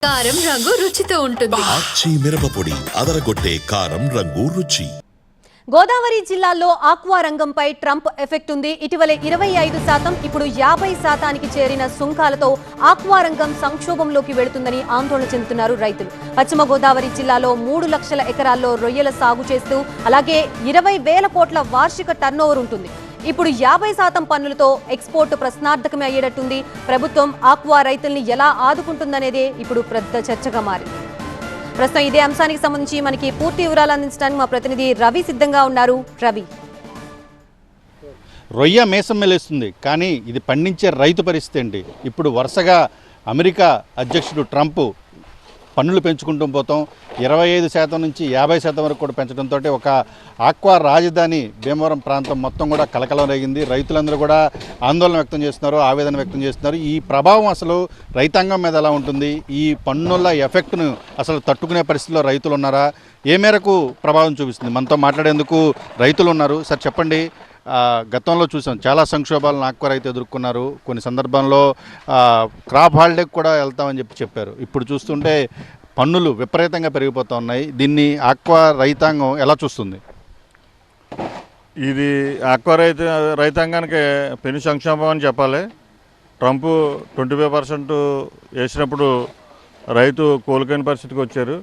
కారం రంగు రుచితో ఉంటుంది. ఆచి మిరపపొడి అదరగొట్టే కారం రంగు రుచి. గోదావరి జిల్లాలో ఆక్వా రంగంపై ట్రంప్ ఎఫెక్ట్ ఉంది. ఇటీవలే 25%, ఇప్పుడు 50%కి చేరిన సుంకాలతో ఆక్వా రంగం సంక్షోభంలోకి వెళుతుందని ఆందోళన చెందుతున్నారు రైతులు. పశ్చిమ గోదావరి జిల్లాలో 3 లక్షల ఎకరాల్లో రొయ్యల సాగు చేస్తూ అలాగే 20,000 కోట్ల వార్షిక టర్నోవర్ ఉంటుంది. ఇప్పుడు 50% పన్నులతో ఎక్స్పోర్ట్ ప్రశ్నార్థకమే అయ్యేటట్టుంది. ప్రభుత్వం ఆక్వా రైతుల్ని ఎలా ఆదుకుంటుందనేదే ఇప్పుడు పెద్ద చర్చగా మారింది. ప్రస్తుతం ఇదే అంశానికి సంబంధించి మనకి పూర్తి వివరాలు అందించడానికి మా ప్రతినిధి రవి సిద్ధంగా ఉన్నారు. రవి, రొయ్య మేసం మెలేస్తుంది, కానీ ఇది పండించే రైతు పరిస్థితి ఏంటి? ఇప్పుడు వరుసగా అమెరికా అధ్యక్షుడు ట్రంప్ పన్నులు పెంచుకుంటూ పోతాం, 25% నుంచి 50% వరకు కూడా పెంచడంతో ఒక ఆక్వా రాజధాని భీమవరం ప్రాంతం మొత్తం కూడా కలకలం రేగింది. రైతులందరూ కూడా ఆందోళన వ్యక్తం చేస్తున్నారు, ఆవేదన వ్యక్తం చేస్తున్నారు. ఈ ప్రభావం అసలు రైతాంగం మీద ఎలా ఉంటుంది? ఈ పన్నుల ఎఫెక్ట్ను అసలు తట్టుకునే పరిస్థితిలో రైతులు ఉన్నారా? ఏ మేరకు ప్రభావం చూపిస్తుంది? మనతో మాట్లాడేందుకు రైతులు ఉన్నారు. సార్ చెప్పండి, గతంలో చూసాం చాలా సంక్షోభాలను ఆక్వా రైతు ఎదుర్కొన్నారు. కొన్ని సందర్భంలో క్రాప్ హాలిడేకి కూడా వెళ్తామని చెప్పారు. ఇప్పుడు చూస్తుంటే పన్నులు విపరీతంగా పెరిగిపోతూ ఉన్నాయి. దీన్ని ఆక్వా రైతాంగం ఎలా చూస్తుంది? ఇది ఆక్వా రైతాంగానికి పెను సంక్షోభం అని చెప్పాలి. ట్రంప్ 25% వేసినప్పుడు రైతు కోలుకోని పరిస్థితికి వచ్చారు.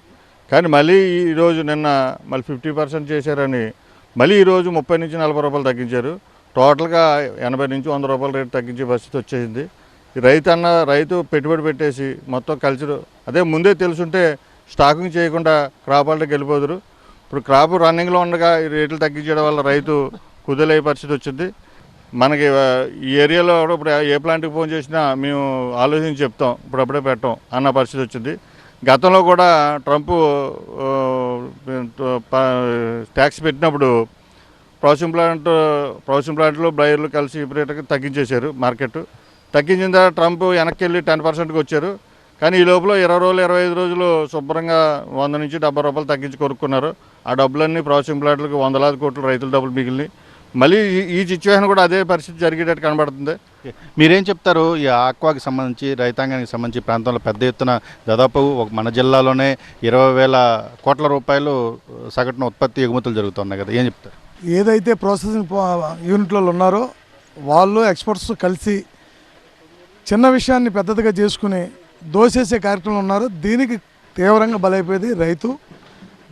కానీ మళ్ళీ ఈరోజు నిన్న మళ్ళీ 50% చేశారని మళ్ళీ ఈరోజు 30 నుంచి 40 రూపాయలు తగ్గించారు. టోటల్గా 80 నుంచి 100 రూపాయల రేటు తగ్గించే పరిస్థితి వచ్చేసింది. రైతు పెట్టుబడి పెట్టేసి మొత్తం కల్చర్ అదే ముందే తెలుసుంటే స్టాకింగ్ చేయకుండా క్రాప్ హాలిడేకి వెళ్ళిపోదురు. ఇప్పుడు క్రాప్ రన్నింగ్లో ఉండగా ఈ రేట్లు తగ్గించడం వల్ల రైతు కుదలయ్యే పరిస్థితి వచ్చింది. మనకి ఈ ఏరియాలో ఇప్పుడు ఏ ప్లాంట్కి ఫోన్ చేసినా మేము ఆలోచించి చెప్తాం, ఇప్పుడప్పుడే పెట్టాం అన్న పరిస్థితి వచ్చింది. గతంలో కూడా ట్రంప్ ట్యాక్స్ పెట్టినప్పుడు ప్రాసెసింగ్ ప్లాంట్లు బ్రయర్లు కలిసి విపరీతంగా తగ్గించేశారు. మార్కెట్ తగ్గించిన తర్వాత ట్రంప్ వెనక్కి వెళ్ళి 10%కి వచ్చారు. కానీ ఈ లోపల 20 రోజులు 25 రోజులు శుభ్రంగా 100 నుంచి 70 రూపాయలు తగ్గించి కొనుక్కున్నారు. ఆ డబ్బులన్నీ ప్రాసెసింగ్ ప్లాంట్లకు 100,000 కోట్ల రైతుల డబ్బులు మిగిలినాయి. మళ్ళీ ఈ సిచ్యువేషన్ కూడా అదే పరిస్థితి జరిగేటట్టు కనబడుతుంది. మీరేం చెప్తారు? ఈ ఆక్వాకి సంబంధించి రైతాంగానికి సంబంధించి ప్రాంతంలో పెద్ద ఎత్తున దాదాపు మన జిల్లాలోనే 20,000 కోట్ల రూపాయలు సగటున ఉత్పత్తి ఎగుమతులు జరుగుతున్నాయి కదా, ఏం చెప్తారు? ఏదైతే ప్రాసెసింగ్ యూనిట్లలో ఉన్నారో వాళ్ళు ఎక్స్పర్ట్స్ కలిసి చిన్న విషయాన్ని పెద్దదిగా చేసుకుని దోసేసే కార్యక్రమం ఉన్నారు. దీనికి తీవ్రంగా బలైపోయేది రైతు.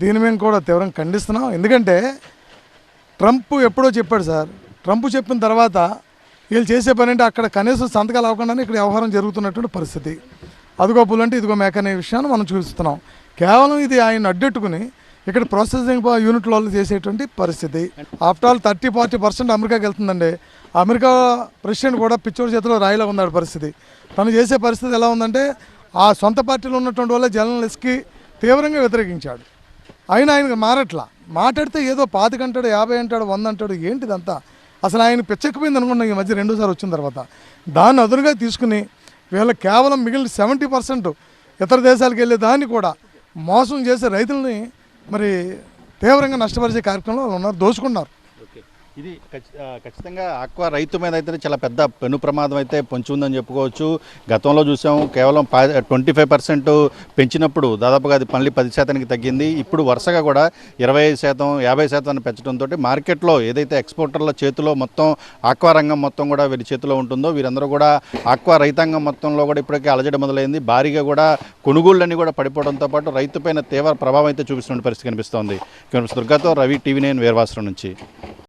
దీని మేము కూడా తీవ్రంగా ఖండిస్తున్నాం. ఎందుకంటే ట్రంప్ ఎప్పుడో చెప్పాడు సార్. ట్రంప్ చెప్పిన తర్వాత వీళ్ళు చేసే పని అంటే అక్కడ కనీసం సంతకాలు అవ్వకుండానే ఇక్కడ వ్యవహారం జరుగుతున్నటువంటి పరిస్థితి. అదిగో పులంటే ఇదిగో మేక అనే విషయాన్ని మనం చూస్తున్నాం. కేవలం ఇది ఆయన అడ్డెట్టుకుని ఇక్కడ ప్రాసెసింగ్ యూనిట్ వాళ్ళు చేసేటువంటి పరిస్థితి. ఆఫ్టర్ ఆల్ 30-40% అమెరికాకి వెళ్తుందండి. అమెరికా ప్రెసిడెంట్ కూడా పిచ్చోడి చేతిలో రాయిలో ఉన్నాడు పరిస్థితి. తను చేసే పరిస్థితి ఎలా ఉందంటే ఆ సొంత పార్టీలో ఉన్నటువంటి వాళ్ళే జర్నలిస్ట్కి తీవ్రంగా వ్యతిరేకించాడు. అయినా ఆయనకు మారట్లా. మాట్లాడితే ఏదో 25 అంటాడు, 50 అంటాడు, 100 అంటాడు. ఏంటిదంతా? అసలు ఆయన పిచ్చెక్కిపోయింది అనుకున్నాం ఈ మధ్య 2సారి వచ్చిన తర్వాత. దాన్ని అదునుగా తీసుకుని వీళ్ళ కేవలం మిగిలిన 70% ఇతర దేశాలకు వెళ్ళే దాన్ని కూడా మోసం చేసే రైతులని మరి తీవ్రంగా నష్టపరిచే కార్యక్రమంలో ఉన్నారు, దోచుకున్నారు. ఇది ఖచ్చితంగా ఆక్వా రైతు మీద అయితే చాలా పెద్ద పెను ప్రమాదం అయితే పొంచి ఉందని చెప్పుకోవచ్చు. గతంలో చూసాము, కేవలం 25% పెంచినప్పుడు దాదాపుగా అది మళ్ళీ 10%కి తగ్గింది. ఇప్పుడు వరుసగా కూడా 25%, 50% పెంచడంతో మార్కెట్లో ఏదైతే ఎక్స్పోర్టర్ల చేతిలో మొత్తం ఆక్వా రంగం మొత్తం కూడా వీరి చేతిలో ఉంటుందో వీరందరూ కూడా ఆక్వా రైతాంగం మొత్తంలో కూడా ఇప్పటికే అలజడి మొదలైంది. భారీగా కూడా కొనుగోళ్ళన్నీ కూడా పడిపోవడంతో పాటు రైతుపైన తీవ్ర ప్రభావం అయితే చూపిస్తున్న పరిస్థితి కనిపిస్తోంది. దుర్గాతో రవి, TV9 వీరవాసరం నుంచి.